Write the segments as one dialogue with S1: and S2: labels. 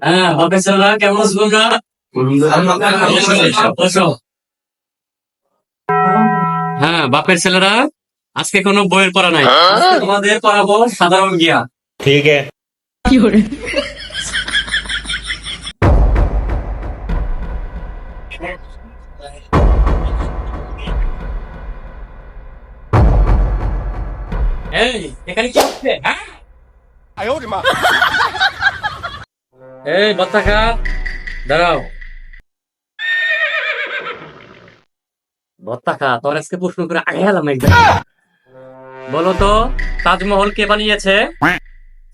S1: হ্যাঁ, বাপের ছেলেরা কেমন আছো তোমরা? বসো। হ্যাঁ, বাপের ছেলেরা আজকে কোনো বইয়ের পড়া নাই, আজকে তোমাদের পড়াবো সাধারণ জ্ঞান।
S2: ठीक है।
S1: এই, এখানে কি হচ্ছে? হ্যাঁ? এই বাচ্চাকা, দাঁড়াও। বত্তাকা, তোর আজকে প্রশ্ন করে আগে গেলাম একদম। বলো তো, তাজমহল কে বানিয়েছে?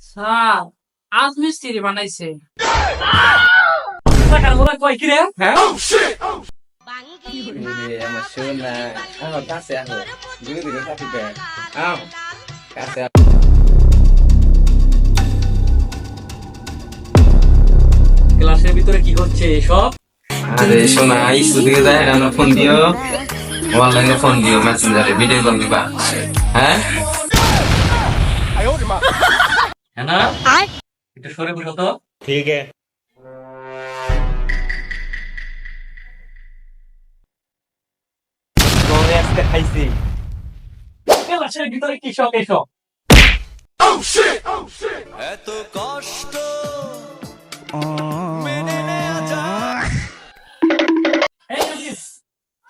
S3: স্যার আজ মিস্ত্রি বানাইছে।
S1: বত্তাকার মনে কয় কি রে? হ্যাঁ?
S4: আমার সোনা আমার কাছে আসো ধীরে ধীরে কাটিতে আও কাছে
S1: ক্লাসের ভিতরে কি হচ্ছে এসব?
S4: আরে সোনা স্কুল থেকে যায় না ফোন দিও অনলাইনে ফোন দিও মেসেঞ্জারে ভিডিও কল দিবা হ্যাঁ
S1: হ্যাঁ না? একটু সরে বসো তো।
S2: ठीक है।
S1: তোরে আজকে খাইছি। ক্লাসের ভিতরে কি সব এসব? এই আজিজ,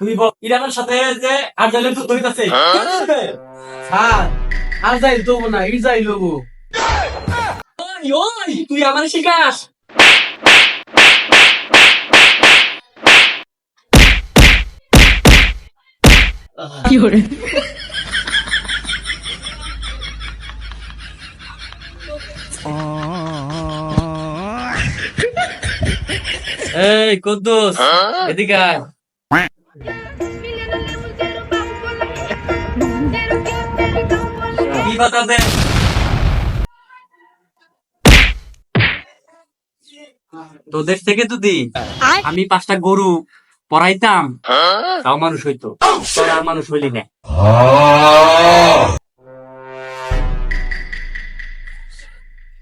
S1: তুই বল ইরানের সাথে যে আর্জেন্টিনার যুদ্ধ হইতাছে।
S3: স্যার আর যাই দেবো না ইজাই লবো।
S1: ওই ওই, তুই আমারে শিখাস? এই কুদ্দুস, এদিকে আয়। কি বাতাবে? তোদের থেকে যদি আমি 5টা গরু পড়াইতাম তাও মানুষ হইতো, তোরা আর মানুষ হইলি না।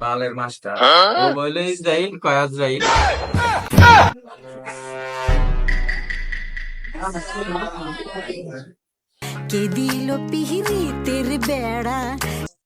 S4: বালের মাস্টার ও বলে ইসরাইল কয় ইসরাইল
S5: কে দিল পিহিরিতের বেড়া